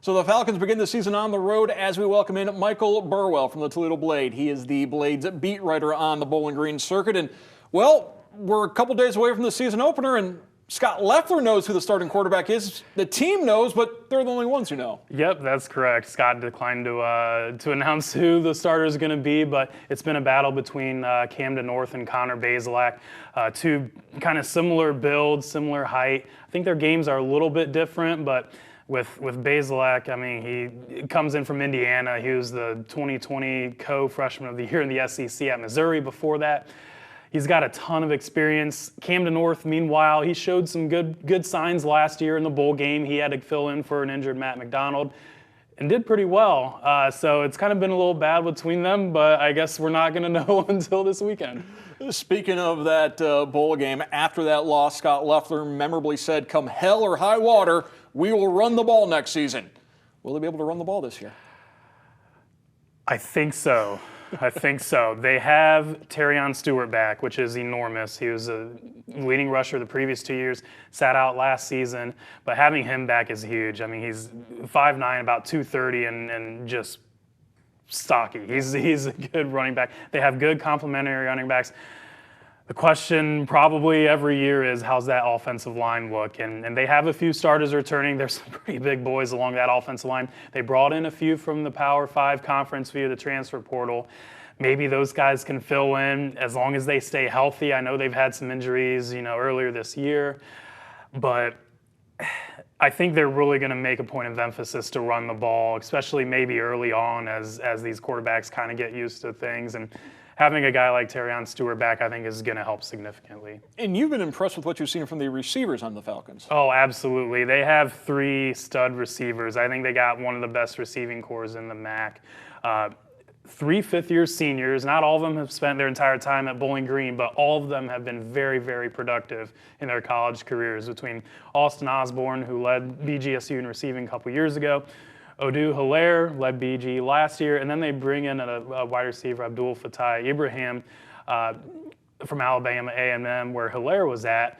So the Falcons begin the season on the road as we welcome in Michael Burwell from the Toledo Blade. He is the Blade's beat writer on the Bowling Green circuit. And, well, we're a couple days away from the season opener, and Scott Loeffler knows who the starting quarterback is. The team knows, but they're the only ones who know. Yep, that's correct. Scott declined to announce who the starter is going to be, but it's been a battle between Camden North and Connor Bazelak. Two kind of similar builds, similar height. I think their games are a little bit different, but with Bazelak, I mean, he comes in from Indiana. He was the 2020 co-freshman of the year in the SEC at Missouri before that. He's got a ton of experience. Camden North, meanwhile, he showed some good signs last year in the bowl game. He had to fill in for an injured Matt McDonald and did pretty well. So it's kind of been a little bad between them, but I guess we're not going to know until this weekend. Speaking of that bowl game, after that loss, Scott Loeffler memorably said, "Come hell or high water, we will run the ball next season." Will they be able to run the ball this year? I think so. They have Terrion Stewart back, which is enormous. He was a leading rusher the previous 2 years, sat out last season, but having him back is huge. I mean, he's 5'9", about 230, and just stocky. He's a good running back. They have good complementary running backs. The question probably every year is, how's that offensive line look? And they have a few starters returning. There's some pretty big boys along that offensive line. They brought in a few from the Power 5 conference via the transfer portal. Maybe those guys can fill in as long as they stay healthy. I know they've had some injuries, earlier this year. But I think they're really going to make a point of emphasis to run the ball, especially maybe early on as these quarterbacks kind of get used to things. And having a guy like Terrion Stewart back, I think, is going to help significantly. And you've been impressed with what you've seen from the receivers on the Falcons. Oh, absolutely. They have 3 stud receivers. I think they got one of the best receiving corps in the MAC. 3 fifth-year seniors. Not all of them have spent their entire time at Bowling Green, but all of them have been very, very productive in their college careers. Between Austin Osborne, who led BGSU in receiving a couple years ago, Odu Hilaire led BG last year, and then they bring in a wide receiver, Abdul Fatai Ibrahim, from Alabama A&M, where Hilaire was at.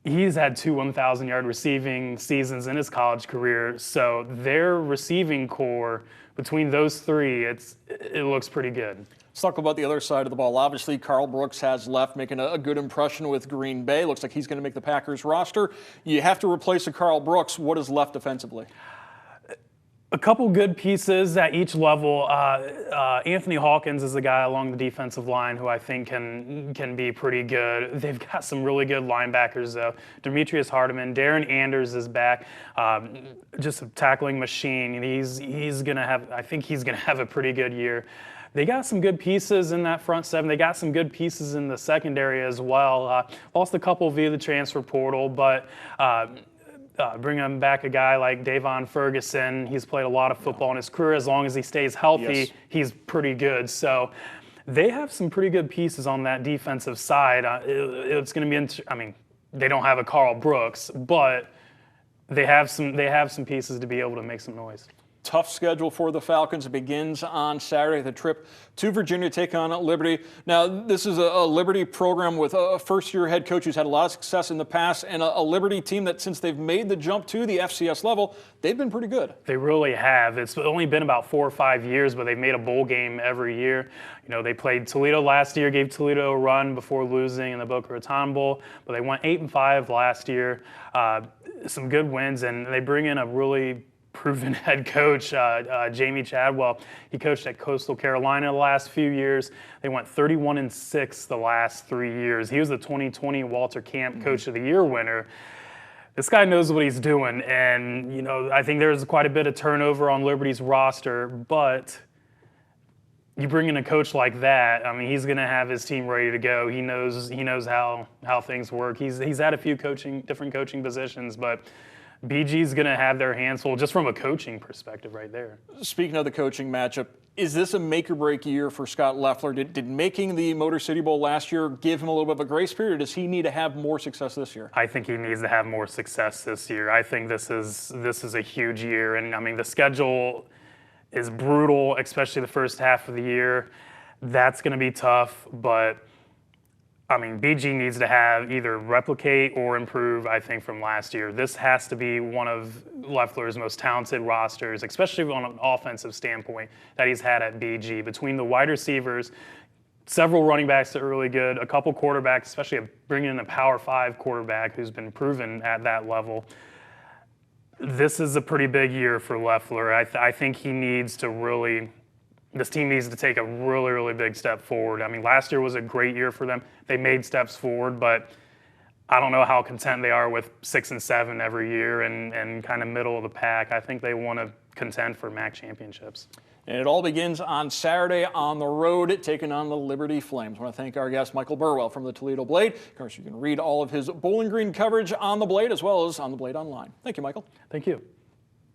He's had 2 1,000-yard receiving seasons in his college career, so their receiving core, between those 3, it looks pretty good. Let's talk about the other side of the ball. Obviously, Carl Brooks has left, making a good impression with Green Bay. Looks like he's going to make the Packers roster. You have to replace a Carl Brooks. What is left defensively? A couple good pieces at each level. Anthony Hawkins is a guy along the defensive line who I think can be pretty good. They've got some really good linebackers, though. Demetrius Hardiman, Darren Anders is back, just a tackling machine. He's gonna have. I think he's gonna have a pretty good year. They got some good pieces in that front 7. They got some good pieces in the secondary as well. Lost a couple via the transfer portal, but. Bringing back a guy like Davon Ferguson. He's played a lot of football in his career. As long as he stays healthy, yes, he's pretty good. So they have some pretty good pieces on that defensive side. It's going to be, I mean, they don't have a Carl Brooks, but they have some pieces to be able to make some noise. Tough schedule for the Falcons. It begins on Saturday, the trip to Virginia to take on Liberty. Now, this is a Liberty program with a first-year head coach who's had a lot of success in the past, and a Liberty team that, since they've made the jump to the FCS level, they've been pretty good. They really have. It's only been about 4 or 5 years, but they've made a bowl game every year. They played Toledo last year, gave Toledo a run before losing in the Boca Raton Bowl, but they went 8-5 last year. Some good wins, and they bring in a really proven head coach, Jamie Chadwell. He coached at Coastal Carolina the last few years. They went 31-6 the last 3 years. He was the 2020 Walter Camp Coach of the Year winner. This guy knows what he's doing, and I think there's quite a bit of turnover on Liberty's roster, but you bring in a coach like that, I mean, he's going to have his team ready to go. He knows how things work. He's had a few different coaching positions, but BG's going to have their hands full just from a coaching perspective right there. Speaking of the coaching matchup, is this a make-or-break year for Scott Loeffler? Did making the Motor City Bowl last year give him a little bit of a grace period, or does he need to have more success this year? I think he needs to have more success this year. I think this is a huge year, and I mean the schedule is brutal, especially the first half of the year. That's going to be tough, but I mean, BG needs to have either replicate or improve, I think, from last year. This has to be one of Loeffler's most talented rosters, especially on an offensive standpoint, that he's had at BG. Between the wide receivers, several running backs that are really good, a couple quarterbacks, especially bringing in a Power 5 quarterback who's been proven at that level. This is a pretty big year for Loeffler. I think he needs to really. This team needs to take a really, really big step forward. I mean, last year was a great year for them. They made steps forward, but I don't know how content they are with 6 and 7 every year and kind of middle of the pack. I think they want to contend for MAC championships. And it all begins on Saturday on the road, taking on the Liberty Flames. I want to thank our guest, Michael Burwell from the Toledo Blade. Of course, you can read all of his Bowling Green coverage on the Blade as well as on the Blade Online. Thank you, Michael. Thank you.